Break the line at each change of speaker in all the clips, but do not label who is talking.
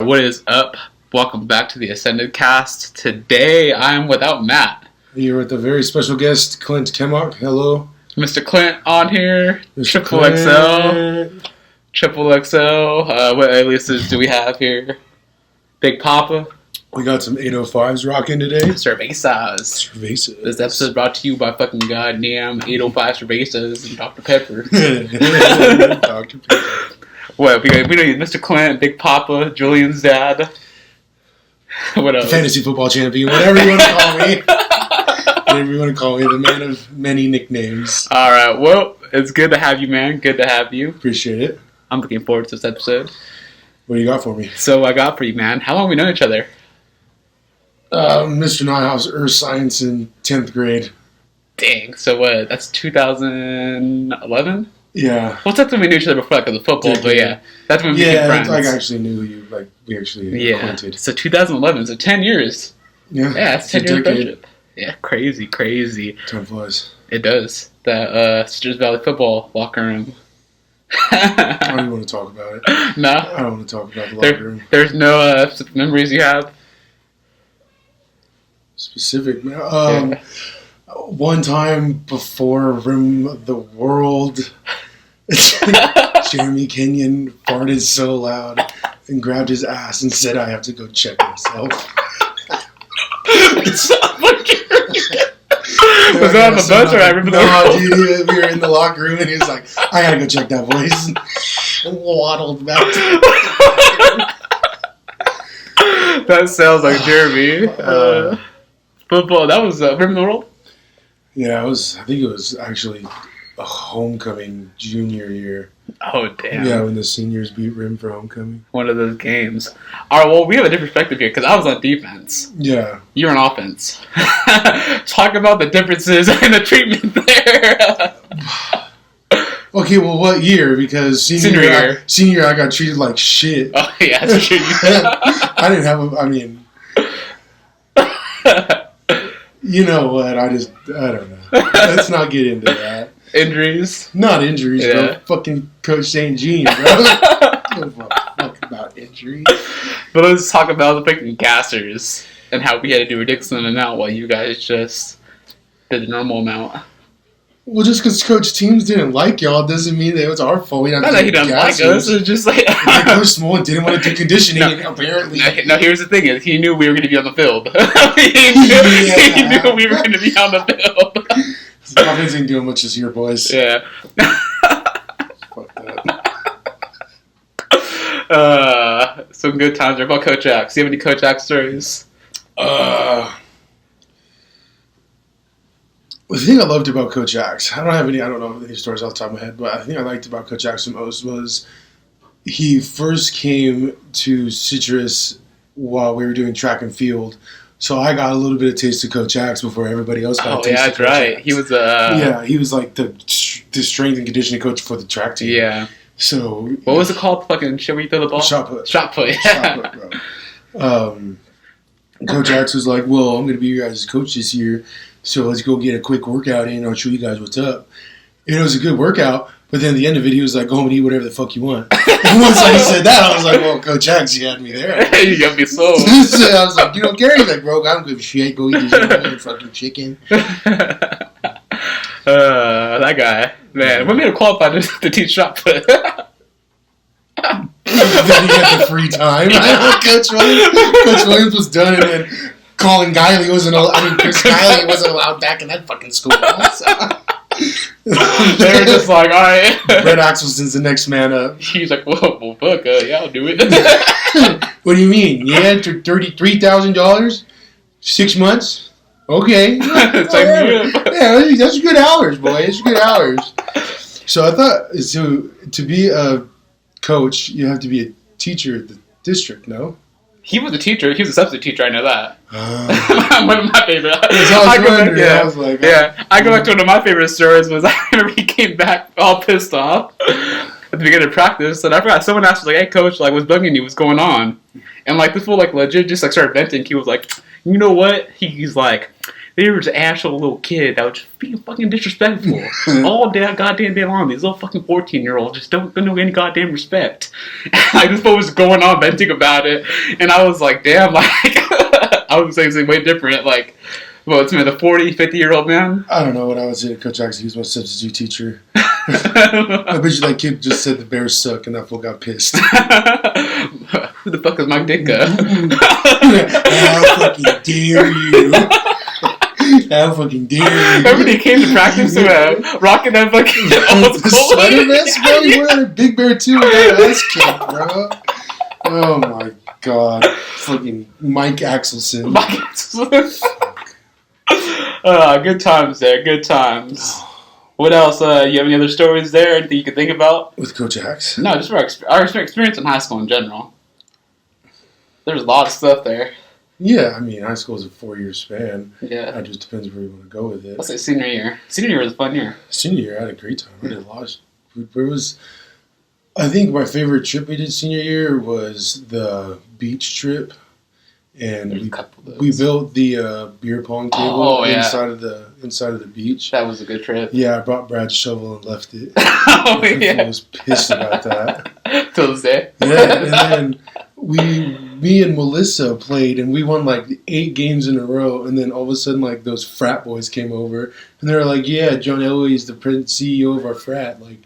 What is up? Welcome back to the Ascended Cast. Today I'm without Matt.
You're with a very special guest, Clint Kemock. Hello.
Mr. Clint on here.
Mr.
Triple
Clint.
XL. Triple XL. What aliases do we have here? Big Papa.
We got some 805s rocking today.
Cervezas.
Cervezas.
This episode brought to you by fucking goddamn 805 Cervezas and Dr. Pepper.
Dr. Pepper.
What? We know Mr. Clint, Big Papa, Julian's dad. What else?
Fantasy football champion, whatever you want to call me. Whatever you want to call me, the man of many nicknames.
Alright, well, it's good to have you, man. Good to have you.
Appreciate it.
I'm looking forward to this episode.
What do you got for me?
So I got for you, man. How long have we known each other?
Mr. Nyhouse, Earth Science in 10th grade.
Dang. So what? That's 2011?
Yeah.
Well, that's when we knew each other before, like, the football, but yeah. That's when we became friends.
I actually knew you, we actually acquainted.
So 2011, so 10 years.
Yeah.
Yeah, that's 10 years friendship. Yeah, crazy.
Time flies.
It does. That Citrus Valley football locker room.
I don't even want to talk about it.
No?
I don't want to talk about the locker room.
There's no memories you have?
Specific. One time before Rim of the World, Jeremy Kenyon farted so loud and grabbed his ass and said, "I have to go check myself."
Was that on the bus or I remember
No, dude, we were in the locker room and he was like, "I gotta go check that voice." And waddled back to
That sounds like Jeremy. Football, that was Rim of the World?
Yeah, I think it was actually a homecoming junior year.
Oh, damn.
Yeah, when the seniors beat Rim for homecoming.
One of those games. All right, well, we have a different perspective here because I was on defense.
Yeah.
You're on offense. Talk about the differences in the treatment there.
Okay, well, what year? Because senior year I got treated like shit.
Oh, yeah, that's true.
I didn't have you know what? I don't know. Let's not get into that.
Injuries?
Not injuries, bro. Fucking Coach St. Jean, bro. I don't give a fuck about injuries.
But let's talk about the freaking gassers and how we had to do a ridiculous amount while you guys just did the normal amount.
Well, just because Coach Teams didn't like y'all doesn't mean that it was our fault.
Not that he doesn't like us. It's just like
Coach Small didn't want to do conditioning. And apparently,
no. Here's the thing: is he knew we were going to be on the field. He knew we were going to be on the field.
The offense ain't doing much this year, boys.
Yeah.
Fuck that.
Some good times. What about Coach Axe? Do you have any Coach Axe stories?
The thing I loved about Coach Axe, I don't know any stories off the top of my head, but I think I liked about Coach Axe the most was he first came to Citrus while we were doing track and field. So I got a little bit of taste of Coach Axe before everybody else got a taste of Coach
right.
Axe.
He was
he was like the strength and conditioning coach for the track team.
Yeah.
So
what was it called? Fucking should we throw the ball?
Shot put.
Shot put,
Shot put, bro. Coach Axe was like, "Well, I'm going to be your guys' coach this year, so let's go get a quick workout in. I'll show you guys what's up." And it was a good workout, but then at the end of it, he was like, "Go home and eat whatever the fuck you want." And once he said that, I was like, "Well, Coach Axe, you had me there."
You got me sold.
So I was like, "You don't care?" He's like, "Bro, I don't give a shit. Go eat this fucking chicken."
That guy, man, we made him qualify to teach shot put.
Then he had the free time. Coach Williams was done, and then Colin Guiley Chris Guiley wasn't allowed back in that fucking school. So.
They were just like, all right.
Brett Axelson's the next man up.
He's like, well fuck, yeah, I'll do it.
What do you mean? Yeah, $33,000, 6 months. Okay.
Yeah,
that's good hours, boy. It's good hours. So I thought, to be a coach, you have to be a teacher at the district, no?
He was a teacher. He was a substitute teacher. I know that. One of my favorite.
I go
back to one of my favorite stories. Was I remember he came back all pissed off at the beginning of practice, and I forgot someone asked, like, "Hey, coach, like, what's bugging you? What's going on?" And like this fool, like, legit, just like started venting. He was like, "You know what?" He's like, There was an actual little kid that was just being fucking disrespectful all day, goddamn day long. These little fucking 14-year-olds just don't know any goddamn respect. Like, this boy was going on venting about it, and I was like, damn, like, I was saying something way different, like, well, it's the 40, 50-year-old man.
I don't know what I was at Coach Jackson. He was my substitute teacher. I bet you that kid just said the Bears suck, and that fool got pissed.
Who the fuck is Mike Ditka?
How fucking dare you? How fucking dare you?
Remember when he came to practice rocking that fucking old
the
school?
sweater vest, bro? He wore that at Big Bear too with that ass kick, bro. Oh my god. Fucking Mike Axelson.
Mike Axelson. Good times there. Good times. What else? You have any other stories there? Anything you can think about?
With Coach Axe?
No, just our experience in high school in general. There's a lot of stuff there.
Yeah, I mean, high school is a 4-year span.
Yeah.
It just depends where you want to go with it.
Let's say senior year. Senior year was a fun year.
Senior year, I had a great time. I did a lot. I think my favorite trip we did senior year was the beach trip. And we built the beer pong table inside of the beach.
That was a good trip.
Yeah, I brought Brad's shovel and left it.
I
was pissed about that.
Till this day.
Yeah, and then me and Melissa played, and we won like 8 games in a row. And then all of a sudden, like those frat boys came over, and they were like, "Yeah, John Elway is the CEO of our frat. Like,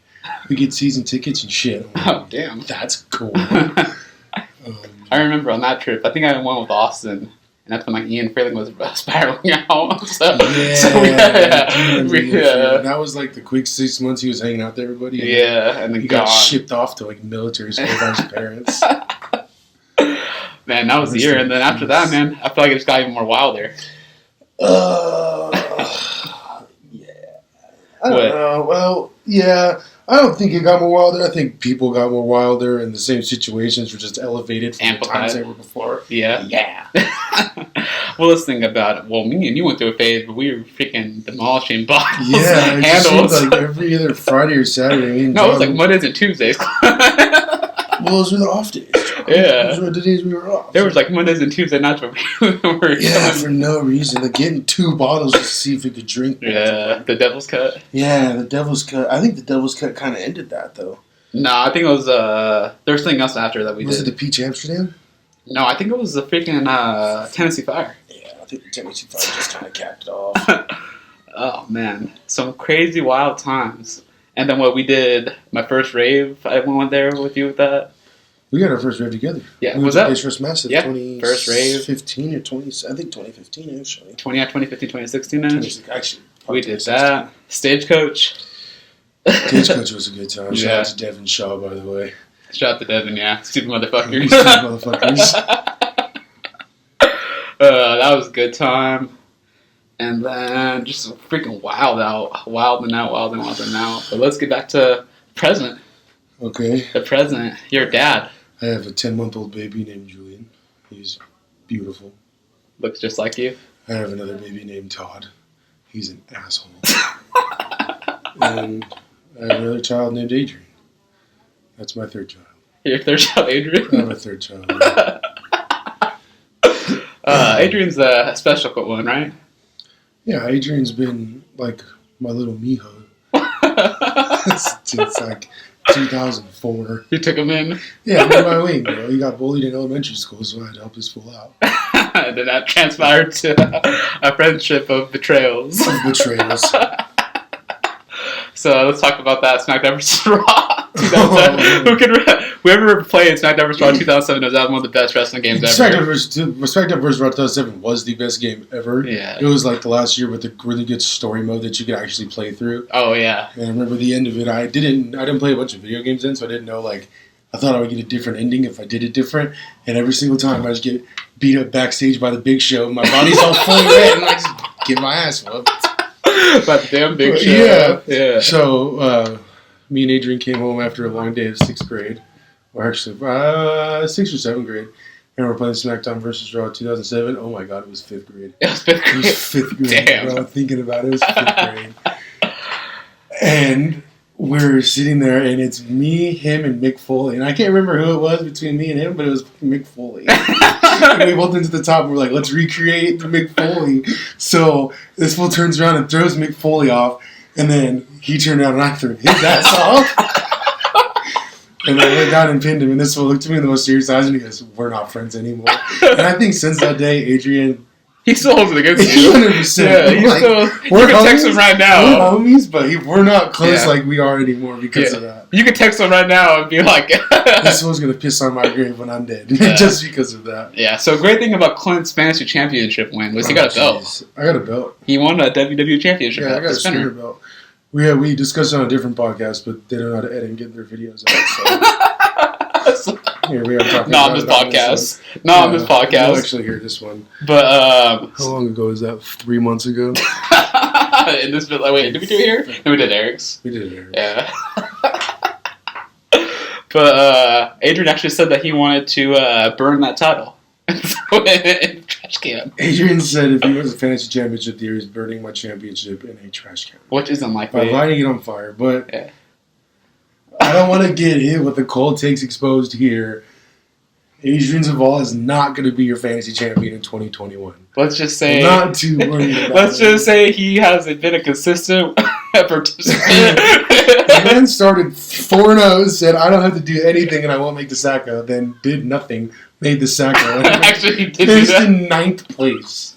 we get season tickets and shit." Like,
oh damn,
that's cool.
I remember on that trip, I think I went with Austin, and that's when like Ian Freeling was spiraling out.
That was like the quick 6 months he was hanging out with everybody.
And then
he got shipped off to like military school by his parents.
Man, that was the year, and then after that, man, I feel like it just got even more wilder.
Yeah. I don't know. Well, yeah. I don't think it got more wilder. I think people got more wilder, and the same situations were just elevated from the times they were before.
Yeah. Well, let's think about it. Well, me and you went through a phase where we were freaking demolishing bottles, handles.
It like every other Friday or Saturday.
No, it was like Mondays and Tuesdays.
Well, those were the off days.
Yeah.
Those were the days we were off.
There was like Mondays and Tuesday nights where we were...
Yeah, for no reason. Like getting 2 bottles just to see if we could drink.
Yeah, the Devil's Cut.
Yeah, the Devil's Cut. I think the Devil's Cut kind of ended that, though.
No, I think it was... there was something else after that we did.
Was it the Peach Amsterdam?
No, I think it was the freaking Tennessee Fire.
Yeah, I think the Tennessee Fire just kind of capped it off.
Oh, man. Some crazy, wild times. And then what we did, my first rave, I went there with you with that.
We got our first rave together.
Yeah,
was that? First Massive.
Yeah, first rave.
15 or 20, I think 2015 actually.
2015, 2016
actually.
We did that. Stagecoach.
Stagecoach was a good time. Shout out to Devin Shaw, by the way.
Shout out to Devin, yeah. Stupid motherfuckers. That was a good time. And then just freaking wild out. Wild and out. But let's get back to present.
Okay.
The present. Your dad.
I have a 10-month-old baby named Julian. He's beautiful.
Looks just like you.
I have another baby named Todd. He's an asshole. And I have another child named Adrian. That's my third child.
Your third child, Adrian?
I'm my third child. Yeah.
Adrian's a special one, right?
Yeah, Adrian's been like my little mijo. Since like 2004.
You took him in?
Yeah, in my wing, bro. He got bullied in elementary school, so I had to help his fool out.
And then that transpired to a friendship of betrayals. So let's talk about that SmackDown vs. Raw 2007. Whoever played SmackDown vs. Raw 2007 knows that was one of the best wrestling games ever.
SmackDown vs. Raw 2007 was the best game ever.
Yeah.
It was like the last year with the really good story mode that you could actually play through.
Oh yeah.
And I remember the end of it. I didn't play a bunch of video games then, so I didn't know like. I thought I would get a different ending if I did it different. And every single time I just get beat up backstage by the Big Show. My body's all fully red and I just get my ass whooped.
By the damn Big Show.
Yeah. So, me and Adrian came home after a long day of 6th grade. Or actually, 6th or 7th grade. And we're playing SmackDown vs. Raw 2007. Oh my god, it was 5th grade.
It was 5th grade?
It was 5th grade,
Damn.
bro. Thinking about it, it was 5th grade. And we're sitting there, and it's me, him, and Mick Foley. And I can't remember who it was between me and him, but it was Mick Foley. And we both went to the top, and we're like, let's recreate the Mick Foley. So this fool turns around and throws Mick Foley off, and then he turned around and I threw his ass off. And I went down and pinned him, and this fool looked at me in the most serious eyes, and he goes, we're not friends anymore. And I think since that day, Adrian...
He still holds it against you.
100%.
Yeah, he's
like,
still...
we're
You can
homies,
text him right now.
We're homies, but we're not close like we are anymore because of that.
You can text him right now and be like...
This one's going to piss on my grave when I'm dead. Just because of that.
Yeah, so great thing about Clint's fantasy championship win was he got a belt.
I got a belt.
He won a WWE championship belt.
I got a spinner belt. We discussed it on a different podcast, but they don't know how to edit and get their videos out. So. Here we are talking
Not on this podcast. Not on this podcast.
You'll actually hear this one.
But,
how long ago is that? 3 months ago?
in this, wait, did we do it here? No, we did Eric's.
We did Eric's.
Yeah. But, Adrian actually said that he wanted to, burn that title. in the trash can.
Adrian said if he wins a fantasy championship the year, he's burning my championship in a trash can.
Which is unlikely.
By lighting it on fire, but...
Yeah.
I don't want to get hit with the cold takes exposed here. Adrian Zavala is not going to be your fantasy champion in 2021.
Let's just say...
Not too worried about
Let's just say he hasn't been a consistent participant.
The man started 4-0, said, I don't have to do anything and I won't make the Sacco, then did nothing, made the Sacco.
Actually, he did
finished in 9th place.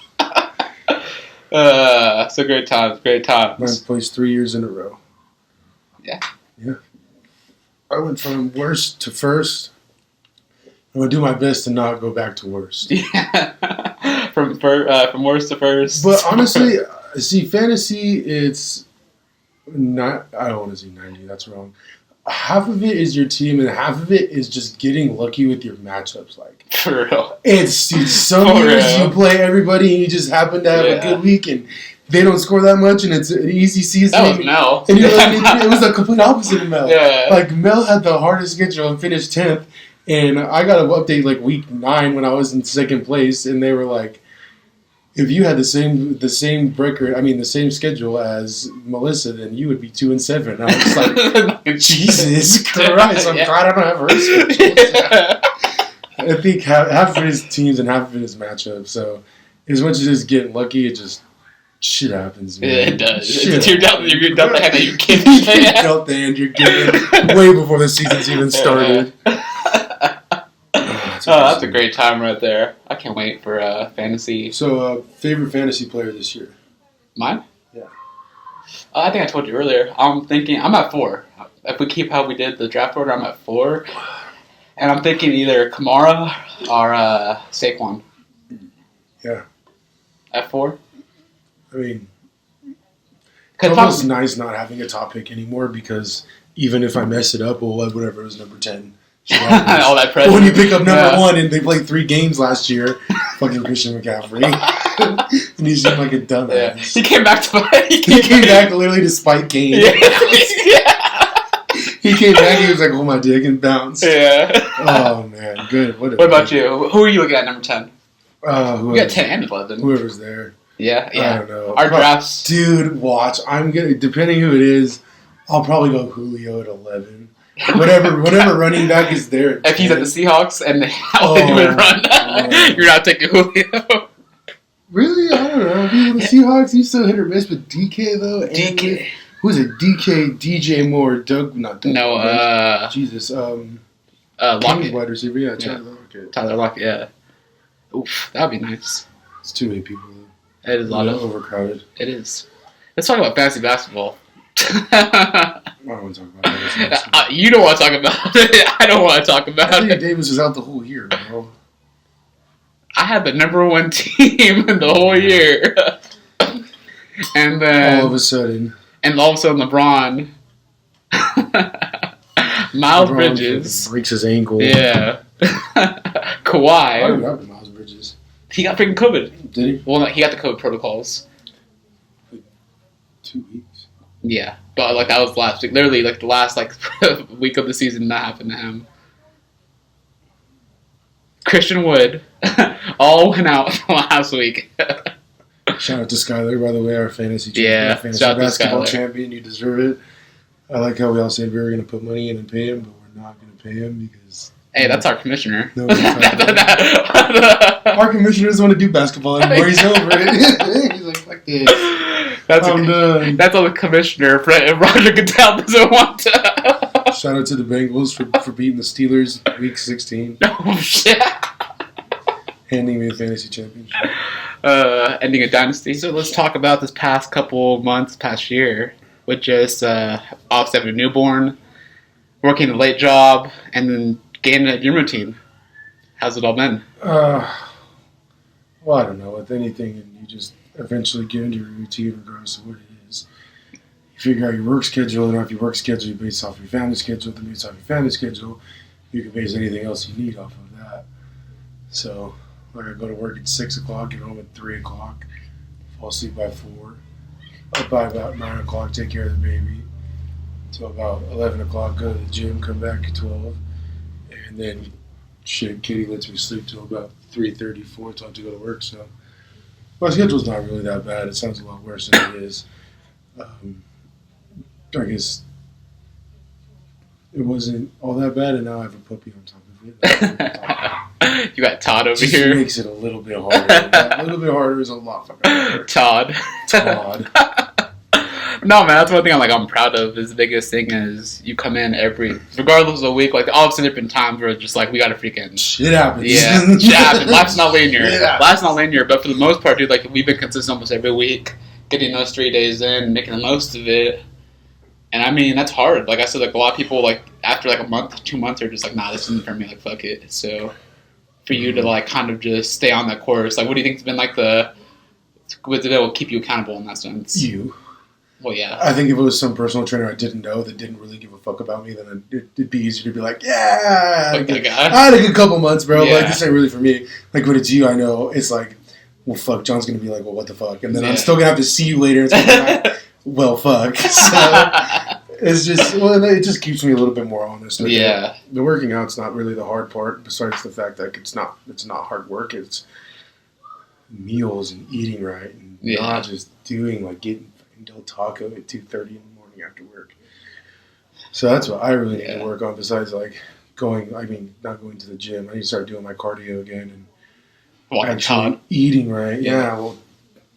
So great times, great times.
9th place 3 years in a row.
Yeah.
Yeah. I went from worst to first. I'm going to do my best to not go back to worst.
Yeah. From worst to first.
But honestly, see, fantasy, it's not, I don't want to say 90, that's wrong. Half of it is your team, and half of it is just getting lucky with your matchups. Like,
for real.
It's some
For
years
real.
you play everybody, and you just happen to have a good week, and they don't score that much, and it's an easy season.
That was Mel.
And you're like, it was the complete opposite of Mel.
Yeah.
Like, Mel had the hardest schedule and finished 10th, and I got an update like week 9 when I was in 2nd place, and they were like, if you had the same record, I mean the same schedule as Melissa, then you would be 2-7. I was like, Jesus Christ! I'm glad I don't have her schedule.
Yeah.
I think half of it is teams and half of it is matchups. So as much as it's getting lucky, it just shit happens. Man.
Yeah, it does.
Shit
It's your dealt the hand that you're
you
giving.
dealt the hand you're giving way before the season's even started.
That's a great time right there. I can't wait for fantasy.
So, favorite fantasy player this year?
Mine?
Yeah.
I think I told you earlier. I'm at 4. If we keep how we did the draft order, I'm at 4. And I'm thinking either Kamara or Saquon.
Yeah.
At 4?
I mean,
Cause
it's almost nice not having a top pick anymore because even if I mess it up, well, whatever, it was number 10.
all that pressure.
But when you pick up number 1 and they played 3 games last year, fucking Christian McCaffrey. And he's just like a dumbass.
Yeah. He came back to
He came back literally to spike Kane.
Yeah.
He came back, he was like, hold my dick and bounce.
Yeah.
Oh, man. Good.
What about you? Who are you looking at number 10? You got 10 and 11.
Whoever's there.
Yeah.
I don't know.
Our drafts.
Dude, watch. Depending who it is, I'll probably go Julio at 11. Whatever running back is there.
If he's at the Seahawks and they would run, you're not taking Julio.
Really? I don't know. If he's at the Seahawks, he's so hit or miss. But DK, though.
DK.
Who is it? DK, DJ Moore, not Doug.
No,
Jesus.
Lockett.
Wide receiver. Yeah,
Tyler Lockett, yeah. Oof, that would be nice.
It's too many people, though.
It is a lot of
overcrowded.
It is. Let's talk about fantasy basketball.
I don't want to talk about it.
You don't want to talk about it. I don't want to talk about
Anthony
it.
Davis was out the whole year, bro.
I had the number 1 team in the whole year. And then...
All of a sudden,
LeBron. Miles
LeBron
Bridges.
breaks his ankle.
Yeah.
I
Kawhi.
remember Miles Bridges.
He got freaking COVID.
Did he?
Well, no, he got the COVID protocols.
2 weeks.
Yeah, but like that was last week. Literally, like the last week of the season that happened to him. Christian Wood all went out last week.
Shout out to Skyler, by the way, our fantasy champion.
Yeah,
fantasy
shout out to
basketball
Skyler.
champion. You deserve it. I like how we all said we were going to put money in and pay him, but we're not going to pay him because.
Hey, that's our commissioner.
No, our commissioner doesn't want to do basketball anymore. He's over it. He's like, fuck this. I'm done.
That's all the commissioner, Roger Goodell, doesn't want to.
Shout out to the Bengals for beating the Steelers week 16.
Oh, shit.
Handing me a fantasy championship.
Ending a dynasty. So let's talk about this past couple months, past year, with just obviously having a newborn, working a late job, and then getting a gym routine. How's it all been?
Well, I don't know. With anything, and you just eventually get into your routine regardless of what it is. You figure out your work schedule, and off your work schedule, you base off your family schedule. Then based off your family schedule, you can base anything else you need off of that. So, like I go to work at 6 o'clock, get home at 3 o'clock, fall asleep by 4. Up by about 9 o'clock, take care of the baby. So about 11 o'clock, go to the gym, come back at 12. And then, shit, Kitty lets me sleep till about 3:30, 4 till I have to go to work. So my schedule's not really that bad. It sounds a lot worse than it is. I guess it wasn't all that bad, and now I have a puppy on top of
it. You got Todd over
just
here.
It makes it a little bit harder. A little bit harder is a lot fucking harder.
Todd. No, man, that's one thing I'm proud of. Is the biggest thing is you come in regardless of the week. Like, obviously, there've been times where it's just like we got to freaking
shit happens.
Yeah, shit happens. Life's not linear. Life's not linear. But for the most part, dude, like we've been consistent almost every week, getting those 3 days in, making the most of it. And I mean, that's hard. Like I said, like a lot of people, like after like a month, 2 months, are just like, nah, this isn't for me. Like, fuck it. So for you to like kind of just stay on that course, like, what do you think's been like that will keep you accountable in that sense?
You.
Well, yeah.
I think if it was some personal trainer I didn't know that didn't really give a fuck about me, then it'd be easier to be like, yeah.
Like the guy.
I had a good couple months, bro.
Yeah.
Like, this ain't really for me. Like, when it's you, I know it's like, well, fuck. John's going to be like, well, what the fuck? And then I'm still going to have to see you later. It's going to be like, well, fuck. So it's just, it just keeps me a little bit more honest. Like,
yeah.
The working out's not really the hard part, besides the fact that it's not hard work. It's meals and eating right and not just doing, like, getting Del Taco at 2:30 in the morning after work. So that's what I really need to work on. Besides, like not going to the gym. I need to start doing my cardio again and actually eating right. Yeah. Well,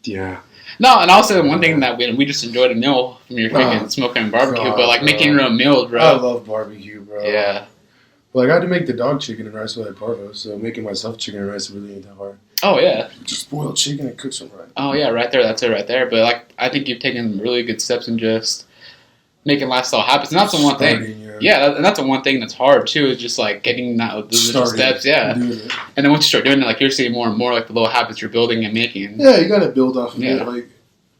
yeah.
No, and also one thing that we just enjoyed a meal from your freaking smoking and barbecue, but like making your own meal, bro.
I love barbecue, bro.
Yeah.
Like, I had to make the dog chicken and rice with Parvo, so making myself chicken and rice really ain't that hard.
Oh, yeah.
Just boil chicken and cook some right.
Oh, yeah, right there. That's it right there. But, like, I think you've taken really good steps in just making lifestyle habits. And that's the one thing. Yeah, and that's the one thing that's hard, too, is just, like, getting those little steps. Yeah. And then once you start doing it, like, you're seeing more and more, like, the little habits you're building and making.
Yeah, you got to build off of it. Like,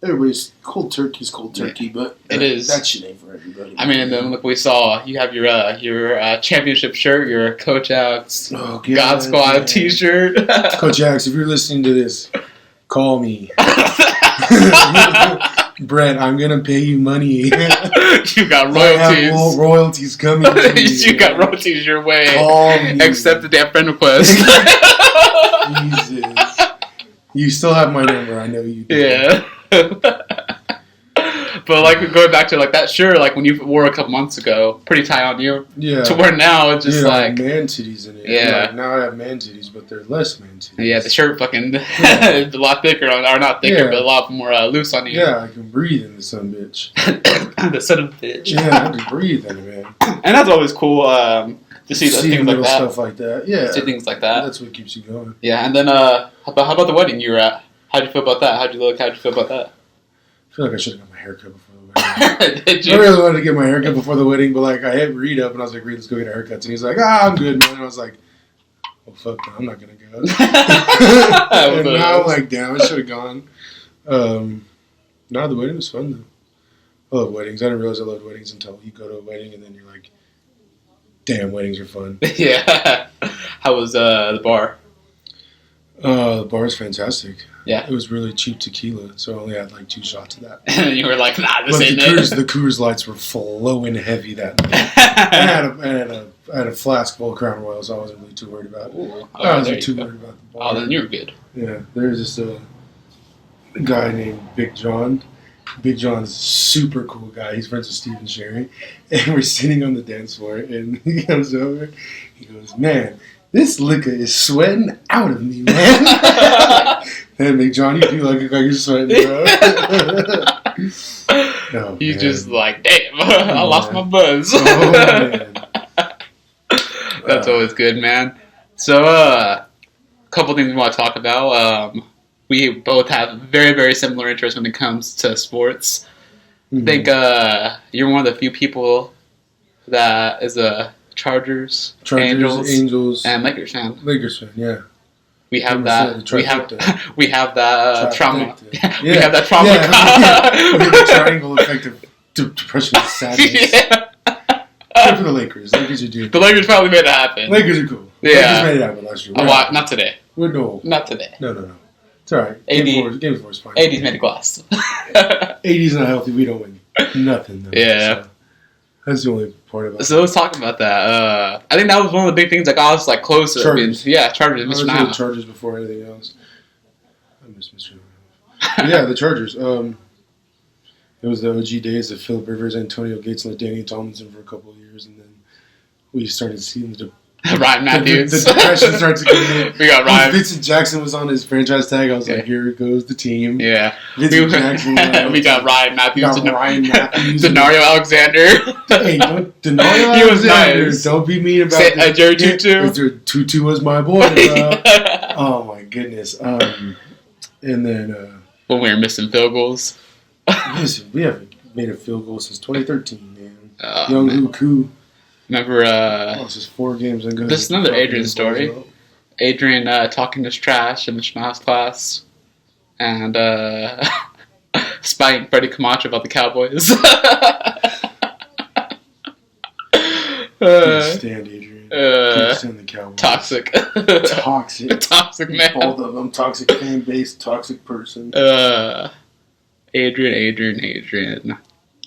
everybody's cold turkey, but
it is.
That shit ain't for everybody.
I mean, and then look, we saw you have your championship shirt, your Coach Alex God Squad T-shirt.
Coach Alex, if you're listening to this, call me. Brett, I'm gonna pay you money.
You got royalties.
I have royalties coming. To
you got royalties your way.
Call me.
Accept the damn friend request.
Jesus, you still have my number. I know you do.
Yeah. But like going back to like that shirt, like when you wore a couple months ago, pretty tight on you.
Yeah.
To where now it's just like
man titties in it.
Yeah.
Like, now I have man titties, but they're less man titties.
Yeah, the shirt fucking a lot thicker, or not thicker, but a lot more loose on you.
Yeah, I can breathe in the son bitch.
The son of a bitch.
Yeah, I can breathe in it, man.
And that's always cool to see things like that.
Stuff like that. Yeah.
See things like that.
That's what keeps you going.
Yeah, and then how about the wedding you were at? How'd you feel about that? How'd you look? How'd you feel about that?
I feel like I should have got my haircut before the wedding.
Did you?
I really wanted to get my haircut before the wedding, but like I hit Reed up and I was like, Reed, let's go get our haircuts. And he's like, I'm good, man. And I was like, well, fuck that. I'm not going to go. And now I'm like, damn, I should have gone. No, the wedding was fun, though. I love weddings. I didn't realize I loved weddings until you go to a wedding and then you're like, damn, weddings are fun.
Yeah. How was the bar?
The bar was fantastic.
Yeah.
It was really cheap tequila, so I only had like 2 shots of that.
And you were like, nah, this ain't
it. The Coors Lights were flowing heavy that night. I had a flask full of Crown Royal, so I wasn't really too worried about it.
Ooh,
I wasn't too worried about the bar.
Oh, then you were good.
Yeah. There's this guy named Big John. Big John's a super cool guy. He's friends with Steve and Sherry. And we're sitting on the dance floor, and he comes over. He goes, man, this liquor is sweating out of me, man. And Big John, you feel like you're sweating, bro. Oh,
He's
man.
just like, damn, I lost my buzz.
Oh, man.
That's always good, man. So, a couple things we want to talk about. We both have very, very similar interests when it comes to sports.
Mm-hmm.
I think you're one of the few people that is a Chargers, Angels, and Lakers fan.
Lakers fan, yeah.
We have that. We have that trauma.
Yeah.
We have that trauma.
Yeah. We have the triangle effect of depression and sadness.
Yeah.
Except for the Lakers. Lakers are doing.
The Lakers probably made it happen.
Lakers are cool.
Yeah.
Lakers made it happen last year.
Not today.
We're no.
Not today.
No. It's all right.
AD,
Game 4 is fine.
80's made a glass.
80's not healthy. We don't win nothing. Though,
Yeah.
So that's the only part about it.
So let's talk about that. I think that was one of the big things that got us like closer.
Chargers.
Chargers.
I was
Mr.
with
Nana.
the Chargers before anything else. I miss Mr. Nana. Yeah, the Chargers. It was the OG days of Philip Rivers, Antonio Gates, and Danny Tomlinson for a couple of years, and then we started seeing
Ryan Matthews.
The depression starts to come in.
We got Ryan.
Vincent Jackson was on his franchise tag. I was like, here goes the team.
Yeah.
Vincent Jackson.
We got Ryan Matthews.
Denario
Alexander.
Hey, Denario
He was
Alexander.
nice.
Don't be mean about it.
Jerry Tutu.
Tutu was my boy, bro. Oh, my goodness. And then...
when we were missing field goals.
Listen, we haven't made a field goal since 2013, man.
Oh,
Young
man.
Huku.
Remember,
Lost his 4 games and
this is another Adrian story. Adrian talking his trash in the Schmaus class and spying Freddie Camacho about the Cowboys.
Can't stand Adrian. Can't stand the Cowboys.
Toxic. Toxic man.
Both of them. Toxic fan base, toxic person.
Adrian.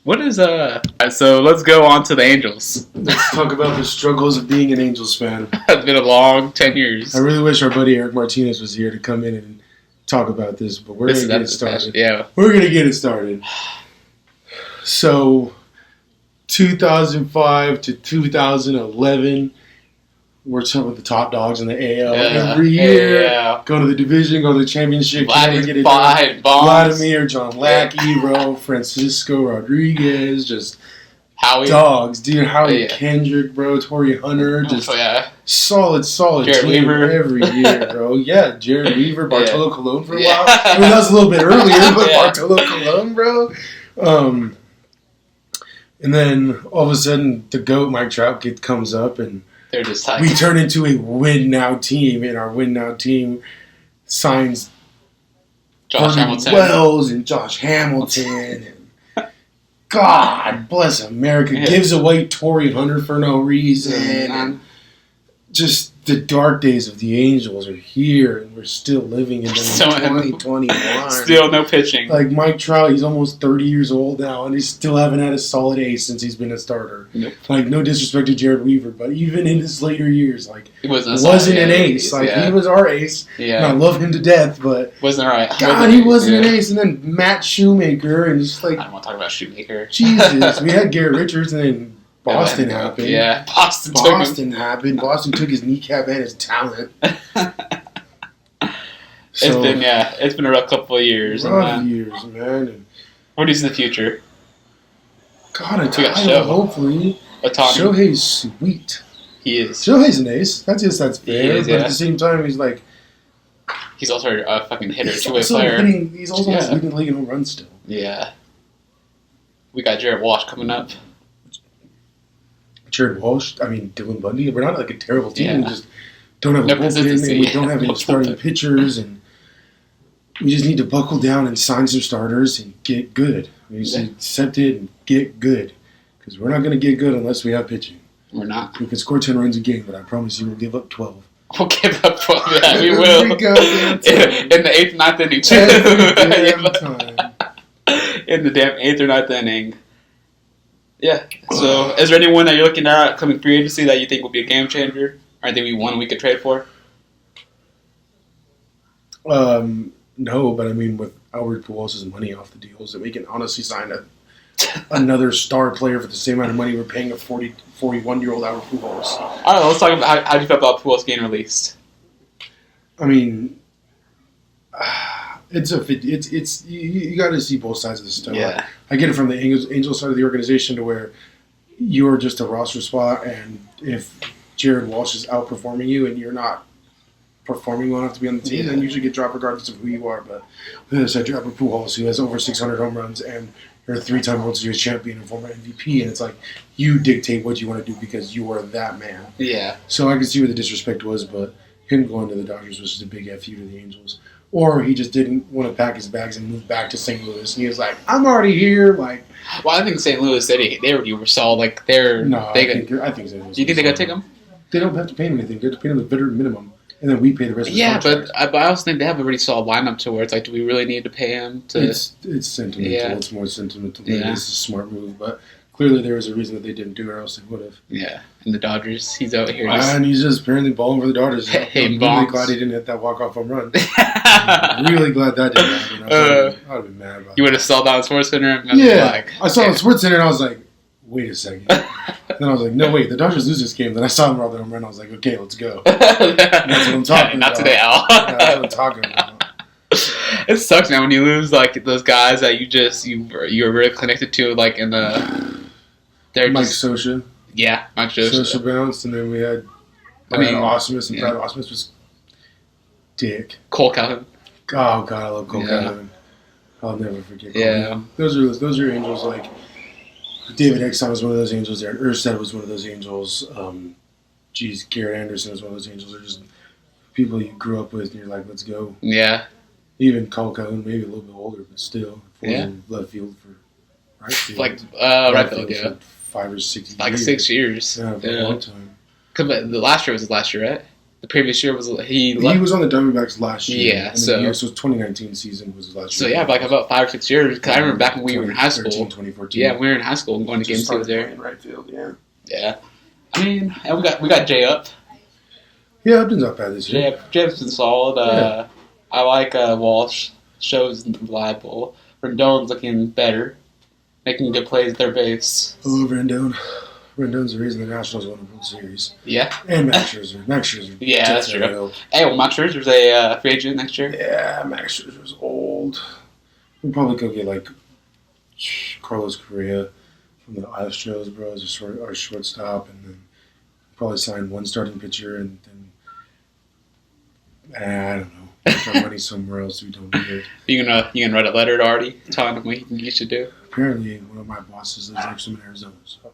What is so let's go on to the Angels.
Let's talk about the struggles of being an Angels fan.
It's been a long 10 years.
I really wish our buddy Eric Martinez was here to come in and talk about this, but we're going to get it started.
Yeah.
We're going to get it started. So, 2005 to 2011, we're some of the top dogs in the AL every year. Yeah. Go to the division, go to the championship. Vladimir, John Lackey, Ro, Francisco Rodriguez, just
Howie.
Dogs. Dude, Howie Kendrick, bro, Torrey Hunter, just solid
Jared
team
Weaver.
every year, bro. Yeah, Jared Weaver, Bartolo Colon for a while. I mean, that was a little bit earlier, but Bartolo Colon, bro. And then all of a sudden, the GOAT, Mike Trout, comes up, and
they're just tight.
We turn into a win-now team, and our win-now team signs
Josh Hamilton.
Wells and Josh Hamilton. And God bless America. Gives away Torrey Hunter for no reason. And just the dark days of the Angels are here, and we're still living in them in 2021.
Still no pitching.
Like Mike Trout, he's almost 30 years old now, and he still haven't had a solid ace since he's been a starter.
Nope.
Like, no disrespect to Jared Weaver, but even in his later years, like,
he wasn't
an ace. Like, he was our ace.
Yeah.
And I love him to death, but
wasn't right.
God, he wasn't an ace. And then Matt Shoemaker, and just like,
I don't want to talk about Shoemaker.
Jesus, we had Garrett Richards, and then Boston happened.
Yeah,
Boston happened. Boston took his kneecap and his talent.
It's been a rough couple of years.
Rough years, man. And
what do you see in the future?
God, a title, hopefully. Shohei's sweet.
He is.
Shohei's an ace. That's fair.
Is,
but at the same time, he's like...
He's also a fucking hitter, two-way player.
He's also leading the league in home runs still.
Yeah. We got Jared Walsh coming up.
Jared Walsh, Dylan Bundy. We're not like a terrible team. We just don't have a bullpen, and we don't have any starting pitchers, and we just need to buckle down and sign some starters and get good. We just accept it and get good, because we're not going to get good unless we have pitching.
We're not.
We can score 10 runs a game, but I promise you we'll give up 12.
We'll give up 12. Yeah, we will. In the 8th, 9th inning, too. In the damn 8th or 9th inning. Yeah. So, is there anyone that you're looking at coming free agency that you think will be a game changer? Or anything we could trade for?
No, but with Albert Pujols' money off the deals that we can honestly sign another star player for the same amount of money we're paying a 41-year-old Albert Pujols.
I don't know. Let's talk about how do you feel about Pujols getting released?
I mean, you got to see both sides of the story.
Yeah.
I get it from the Angels side of the organization to where you're just a roster spot, and if Jared Walsh is outperforming you and you're not performing well enough to be on the team, then you should get dropped regardless of who you are. But the other side, Albert Pujols, who has over 600 home runs and you're a 3-time World Series champion and former MVP, and it's like you dictate what you want to do because you are that man.
Yeah.
So I can see where the disrespect was, but him going to the Dodgers was just a big FU to the Angels. Or he just didn't want to pack his bags and move back to St. Louis, and he was like, "I'm already here." Like,
well, I think St. Louis they already oversaw like they're.
No,
I
think St. Louis.
Do you think they're gonna take him?
They don't have to pay him anything. They have to pay him the veteran minimum, and then we pay the rest of the contract.
But I also think they have a really solid lineup to where it's like, do we really need to pay him?
It's sentimental.
Yeah.
It's more sentimental.
Yeah.
It's a smart move, but clearly there was a reason that they didn't do it, or else they would have.
Yeah, and the Dodgers, he's out here.
And he's just apparently balling for the Dodgers.
Hey,
I'm really glad he didn't hit that walk-off home run. I'm really glad that didn't happen. I would have been mad about it.
You would have saw that on SportsCenter?
Yeah, I saw it on SportsCenter and I was like, wait a second. Then I was like, no, wait, the Dodgers lose this game. Then I saw him roll the home run. I was like, okay, let's go. That's what I'm talking about.
Not today, Al.
That's what I'm talking about.
It sucks, man, when you lose like those guys that you're really connected to, like in the.
Mike Scioscia.
Yeah, Mike Scioscia.
Scioscia bounced, and then we had Osmus, and Brad Osmus was dick.
Cole Calhoun.
Oh God, I love Cole Calhoun. I'll never forget.
Yeah,
those are Angels. Like David Exxon was one of those Angels. Aaron Erstad was one of those Angels. Garrett Anderson was one of those Angels. They're just people you grew up with, and you're like, let's go.
Yeah.
Even Cole Calhoun, maybe a little bit older, but still, left field for right field.
Like right field, yeah.
For 5 or 6 years.
Like 6 years.
Yeah, for a long time.
Cause the last year was his last year, right? The previous year was he
was on the Diamondbacks last year.
Yeah,
and
so
2019 season was his last year.
So yeah, like about 5 or 6 years. Because I remember back when we were in high school.
2014.
Yeah, we were in high school and going to games over there.
Right field, yeah.
Yeah, I mean, and we got Jay Up.
Yeah, Upton's not bad this year.
Jay Up's been solid. I like Walsh. Shows reliable. Rendon's looking better, making good plays at their base.
I love Rendon. Rendon's the reason the Nationals won the World Series.
Yeah.
And Max Scherzer. Max Scherzer.
Yeah, that's true. Hey, well, Max Scherzer's a free agent next year.
Yeah, Max Scherzer's old. We'll probably go get like Carlos Correa from the Astros, bro, as our shortstop, and then probably sign one starting pitcher, and then I don't know. Put our money somewhere else we don't need it.
You gonna write a letter to Artie telling him what he should do?
Apparently, one of my bosses lives next to him in Arizona, so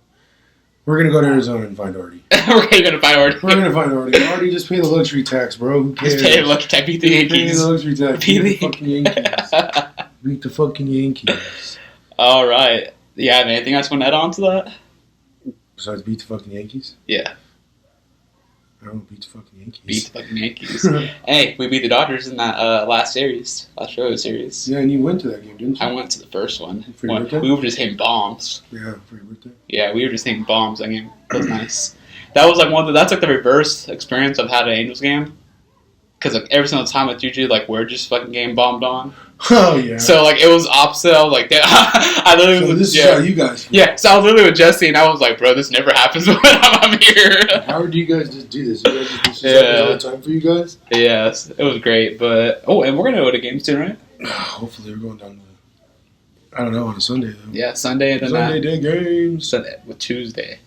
we're gonna go to Arizona and find Artie.
We're gonna find Artie.
We're gonna find Artie. Artie, just pay the luxury tax, bro. Who cares?
Just pay the luxury tax. Beat the Yankees.
Pay the luxury tax.
Beat
the fucking Yankees. Beat the fucking Yankees.
All right. Yeah, have anything else you want to add on to that?
Besides beat the fucking Yankees?
Yeah.
I don't know, beat the fucking Yankees.
Beat the fucking Yankees. Hey, we beat the Dodgers in that last Road Series.
Yeah, and you went to that game, didn't you?
I went to the first one.
For your birthday?
We were just hitting bombs.
Yeah, for your birthday.
Yeah, we were just hitting bombs. That game was nice. That was like that's like the reverse experience I've had at an Angels game. Because like every single time it's usually like we're just fucking getting bombed on.
Oh yeah.
So like it was opposite. I was like, I literally
so this is how you guys feel.
Yeah, so I was literally with Jesse and I was like, bro, this never happens when I'm here.
How do you guys just do this? You guys just do this all the time for you guys?
Yes, it was great. But and we're gonna go to games soon, right?
Hopefully we're going down to, I don't know, on a Sunday though.
Yeah, Sunday and then
Sunday day games.
Sunday with Tuesday.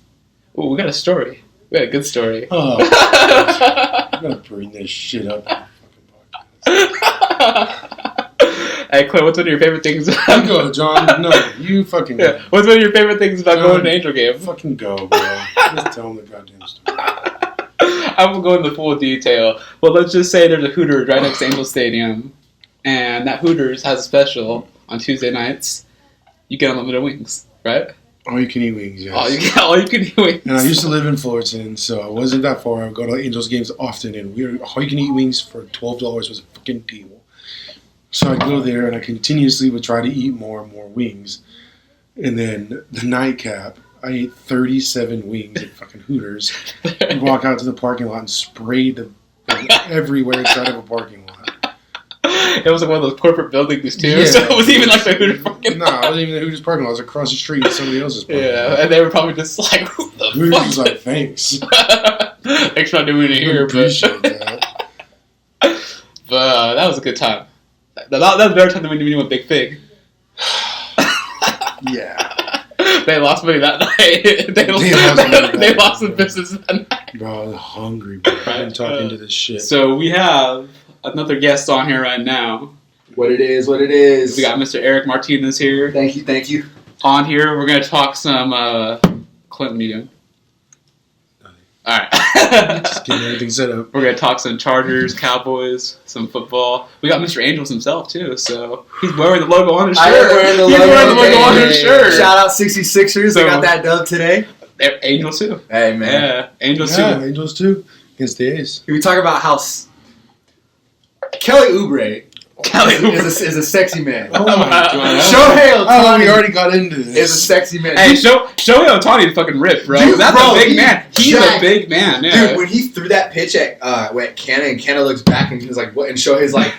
Oh, we got a story. We got a good story.
Oh, I'm gonna bring this shit up.
Hey, Clint, what's one of your favorite things?
You go, John. No, you fucking go.
Yeah. What's one of your favorite things about going to an Angel game?
Fucking go, bro. Just tell them the goddamn story.
I won't go into full detail, but let's just say there's a Hooters right next to Angel Stadium, and that Hooters has a special on Tuesday nights. You get unlimited wings, right?
All you can eat wings, yes.
All you can eat wings.
And I used to live in Fullerton, so I wasn't that far. I would go to Angels games often, and all you can eat wings for $12 was a fucking deal. So I'd go there, and I continuously would try to eat more and more wings. And then the nightcap, I ate 37 wings at fucking Hooters. I'd walk out to the parking lot and spray them everywhere inside of a parking lot.
It was like one of those corporate buildings too,
Yeah.
so it was even like the Hooters parking
No, it wasn't even the Hooters parking lot. It was across the street at somebody else's parking lot.
Yeah, and they were probably just like, "Who the
Hooters
fuck?"
was like, thanks.
Thanks for not doing it here,
Appreciate that.
but that was a good time. That was a better time than when you went Big Fig.
Yeah.
They lost money that night. They lost the business that night.
Bro, I'm hungry, bro. I've been talking to this shit.
So we have another guest on here right now.
What it is. We
got Mr. Eric Martinez here.
Thank you.
On here, we're going to talk some Clint Kemock. All right.
Just getting everything set up.
We're going to talk some Chargers, Cowboys, some football. We got Mr. Angels himself, too, so he's wearing the logo on his shirt.
I am wearing the logo
on his shirt.
Shout out 66ers.
So,
I got that dub today.
Angels, too.
Hey, man.
Yeah, Angels,
Yeah,
too.
Angels too. Against the A's.
Can we talk about how Kelly Oubre is a sexy man.
Oh my god.
Shohei
Oh, we
Ohtani
already got into this.
is a sexy man.
Hey, Shohei Ohtani fucking ripped, bro.
Dude,
That's
bro,
a big man. He's
jacked.
a big man, yeah.
Dude, when he threw that pitch at Canna, and Canna looks back and he's like, "What?" And Shohei's like,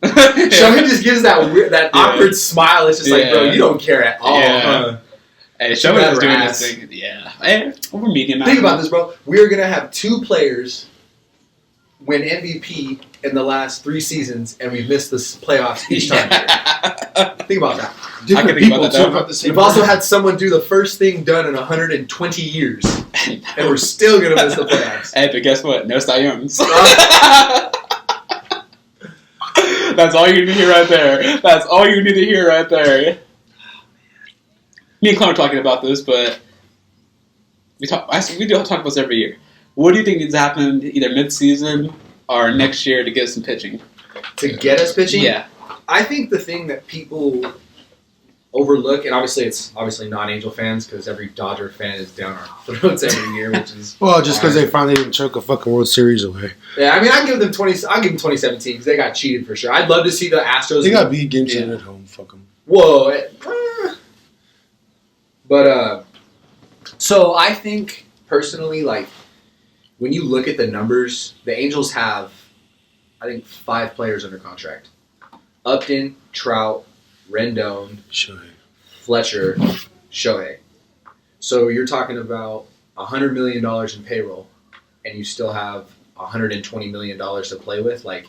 Shohei just gives that weird, awkward smile. It's just like, bro, you don't care at all.
Yeah.
Huh?
Hey, Shohei was doing
ass.
this thing. Yeah. Hey, we're medium.
Think about this, bro. We're gonna have two players win MVP in the last 3 seasons, and we've missed the playoffs each time. Think about that.
Different
I can think
people
about that,
too about the same.
We've also had someone do the first thing done in 120 years, and we're still gonna miss the playoffs.
Hey, but guess what? No Cy Youngs. That's all you need to hear right there. That's all you need to hear right there. Me and Clint are talking about this, but we do talk about this every year. What do you think needs to happen either mid-season or next year to get some pitching?
To get us pitching?
Yeah.
I think the thing that people overlook, and obviously it's non-Angel fans because every Dodger fan is down our throats every year, which is
Well, just because they finally didn't choke a fucking World Series away.
yeah. I mean, I give them 2017 because they got cheated for sure. I'd love to see the Astros.
They got beat game 7 at home. Fuck them.
Whoa. But so I think personally, like when you look at the numbers, the Angels have, I think, 5 players under contract: Upton, Trout, Rendon,
Shohei.
Fletcher, Shohei. So you're talking about $100 million in payroll, and you still have $120 million to play with. Like,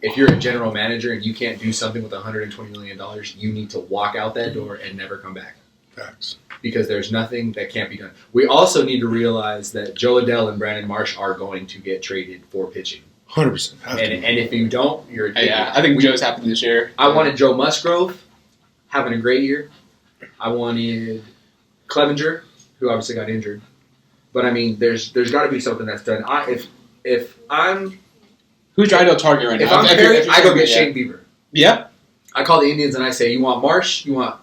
if you're a general manager and you can't do something with $120 million, you need to walk out that door and never come back.
Facts.
Because there's nothing that can't be done. We also need to realize that Joe Adell and Brandon Marsh are going to get traded for pitching.
100%.
And if you don't, you're a
Yeah, I think Joe's happened this year.
I wanted Joe Musgrove having a great year. I wanted Clevenger, who obviously got injured. But I mean, there's got to be something that's done. If I'm
Who's your ideal target right
if
now?
I'm Perry, I go get Shane Bieber.
Yeah.
I call the Indians and I say, you want Marsh? You want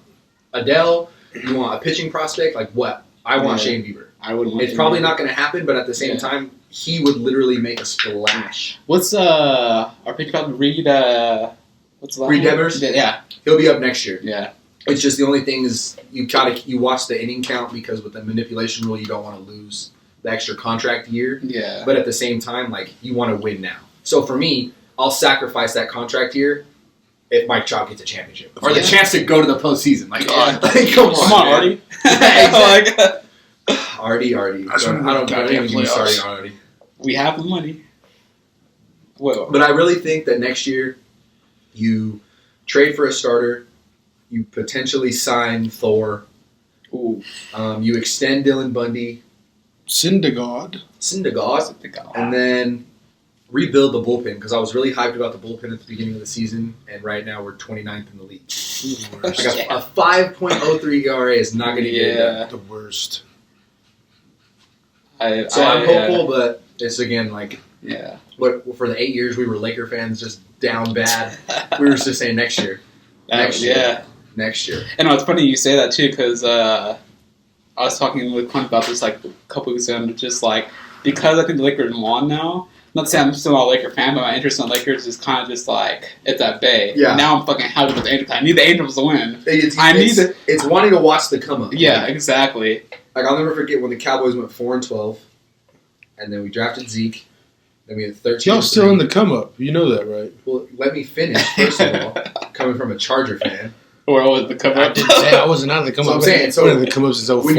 Adele? You want a pitching prospect? Like what? I want Shane Bieber.
I wouldn't want
It's probably not going to happen, but at the same time, he would literally make a splash.
What's our pitcher called? Reed? What's the last
Reed
name?
Devers?
Yeah.
He'll be up next year.
Yeah.
It's just the only thing is you watch the inning count because with the manipulation rule, you don't want to lose the extra contract year.
Yeah.
But at the same time, like you want to win now. So for me, I'll sacrifice that contract year if Mike Trout gets a championship or the chance to go to the postseason. Like, come on,
Artie.
Artie. I don't even use starting Artie.
We have the money. Well,
But I really think that next year you trade for a starter, you potentially sign Thor,
ooh,
you extend Dylan Bundy,
Syndergaard.
and then rebuild the bullpen because I was really hyped about the bullpen at the beginning of the season, and right now we're 29th in the league. Like a 5.03 ERA is not going to get it done.
The worst.
I'm hopeful, but it's again like
yeah.
what for the 8 years we were Laker fans just down bad. We were just saying next year. Next year.
And it's funny you say that too because I was talking with Clint about this like a couple weeks ago, and just like because I think the Lakers won now. Not to say I'm still not a Laker fan, but my interest in the Lakers is kind of just like it's at bay.
Yeah.
Now I'm fucking happy with the Angels. I need the Angels to win.
It's wanting to watch the come up.
Yeah, exactly.
Like I'll never forget when the Cowboys went 4-12, and then we drafted Zeke. Then we had 13.
Y'all still in the come up. You know that, right?
Well, let me finish, first of all. Coming from a Charger fan.
Or was the cover up?
I wasn't out of the come up.
I'm saying, so
I've been in the come up since 04,
when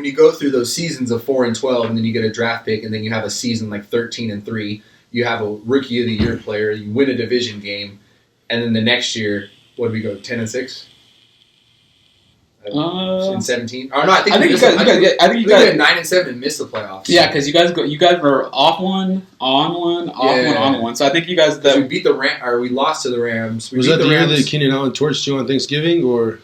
you go through those seasons of 4 and 12, and then you get a draft pick, and then you have a season like 13 and 3, you have a Rookie of the Year player, you win a division game, and then the next year, what did we go, 10 and 6? In 17? Oh no, I think you guys had 9 and 7 and missed the playoffs.
Yeah, because you guys were off one, on one. So I think you guys
we beat we lost to the Rams.
Was that the year that Keenan Allen torched you on Thanksgiving, or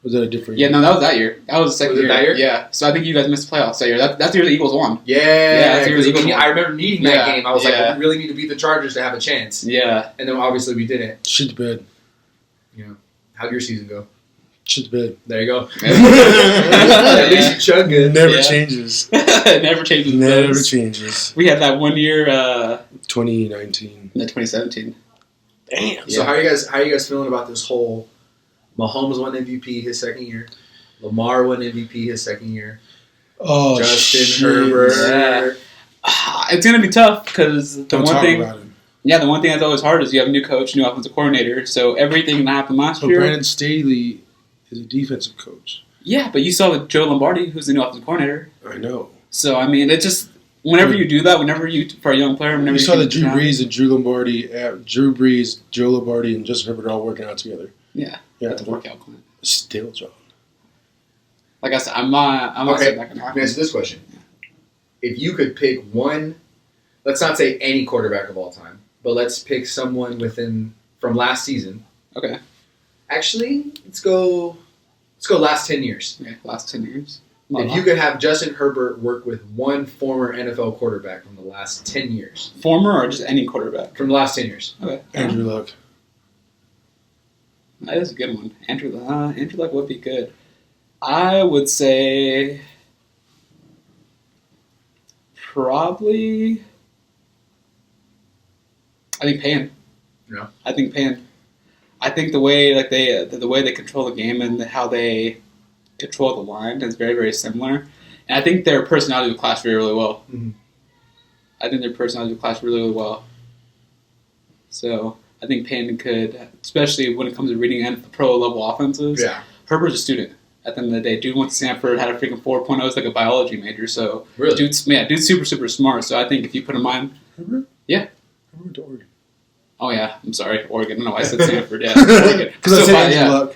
was that a different year?
Yeah, no, that was that year. That was the second year.
That year.
Yeah. So I think you guys missed the playoffs that year. That's the year the Eagles won.
Yeah,
that's the year the Eagles won.
I remember needing that game. I was like, we really need to beat the Chargers to have a chance.
Yeah.
And then obviously we didn't.
Shit's bad.
Yeah. How'd your season go?
Shit's bad.
There you go. At least you chug good.
Never changes.
It never changes.
Never changes.
We had that one year.
2019.
2017.
Damn.
So how are you guys feeling about this whole Mahomes won MVP his second year, Lamar won MVP his second year, Justin Herbert?
Yeah. It's gonna be tough because the one thing that's always hard is you have a new coach, new offensive coordinator. So everything that happened last year.
Brandon Staley is a defensive coach.
Yeah, but you saw with Joe Lombardi, who's the new offensive coordinator.
I know.
So I mean, it just whenever you do that, for a young player,
you saw that Drew Brees and Drew Brees, Joe Lombardi, and Justin Herbert are all working out together.
Yeah, that's a workout, Clint.
Still, John.
Like I said, I'm not saying that can happen.
Let me answer this question: if you could pick one, let's not say any quarterback of all time, but let's pick someone from last season.
Okay.
Actually, let's go last 10 years.
Okay, last 10 years.
If you could have Justin Herbert work with one former NFL quarterback from the last 10 years.
Former or just any quarterback?
From the last 10 years.
Okay.
Andrew Luck.
That is a good one. Andrew Luck would be good. I would say probably Payne.
Yeah.
I think Payne. I think the way they control the game and how they control the line is very, very similar. And I think their personality would clash really, really well.
Mm-hmm.
I think their personality would clash really, really well. So I think Payne could, especially when it comes to reading pro level offenses.
Yeah.
Herbert's a student. At the end of the day, dude went to Stanford, had a freaking 4.0. It's like a biology major. So
really,
dude's super, super smart. So I think if you put him on,
Herbert?
Yeah.
Herbert to Oregon.
Oh yeah, I'm sorry, Oregon. I don't know why I said Stanford. Yeah, Oregon.
Because I said Andrew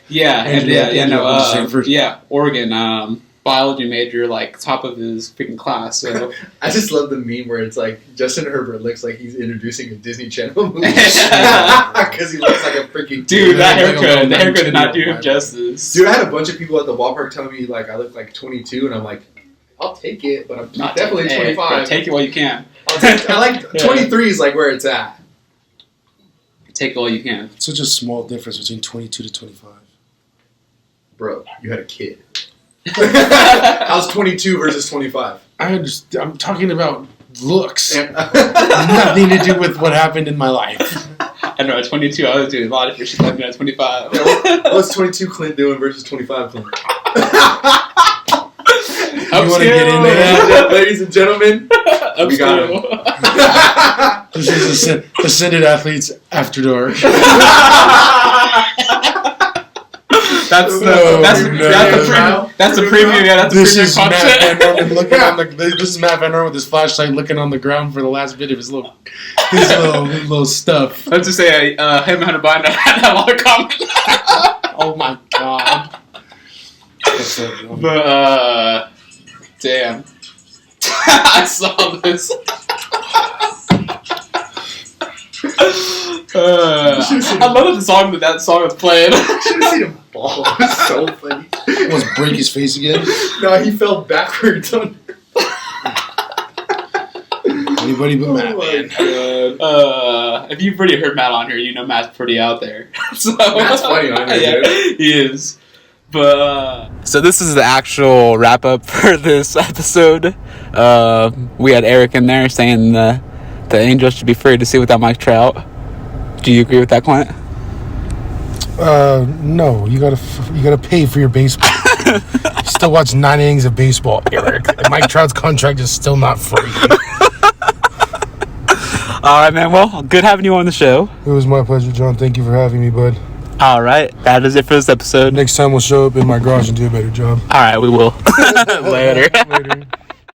Luck.
Oregon. Biology major, like top of his freaking class. So
I just love the meme where it's like Justin Herbert looks like he's introducing a Disney Channel movie because he looks like a freaking
dude. The haircut did not do him justice.
Dude, I had a bunch of people at the ballpark telling me like I look like 22, and I'm like, I'll take it, but I'm not definitely 25.
Bro, take it while you can.
I like 23 is like where it's at.
Take all you can.
Such a small difference between 22 to 25.
Bro, you had a kid. How's 22 versus 25?
I'm talking about looks. Nothing to do with what happened in my life.
I know, at 22, I was doing a lot of shit like that at 25.
Yeah, what's 22 Clint doing versus 25 Clint? You
want to get into that?
Ladies and gentlemen, we got him.
This is Ascended Athletes After Dark.
That's the premium. Yeah, that's
this
the
is
premium
Matt Van Norman looking on this is Matt Van Norman with his flashlight looking on the ground for the last bit of his little stuff.
Let's just say him and Hunter Biden had a lot of comments.
Oh my god.
But damn, I saw this. I love that song was playing.
I should have seen him fall. It was so funny.
Almost break his face again.
No, he fell backwards on.
Anybody but Matt, man.
If you've already heard Matt on here, you know Matt's pretty out there. So
Matt's funny on here, dude.
He is. But so this is the actual wrap up for this episode. We had Eric in there saying the Angels should be free to see without Mike Trout. Do you agree with that, Clint?
No. You gotta pay for your baseball. You still watch 9 innings of baseball, Eric. And Mike Trout's contract is still not free.
All right, man. Well, good having you on the show.
It was my pleasure, John. Thank you for having me, bud.
All right, that is it for this episode.
Next time we'll show up in my garage and do a better job.
All right, we will. Later.
Later.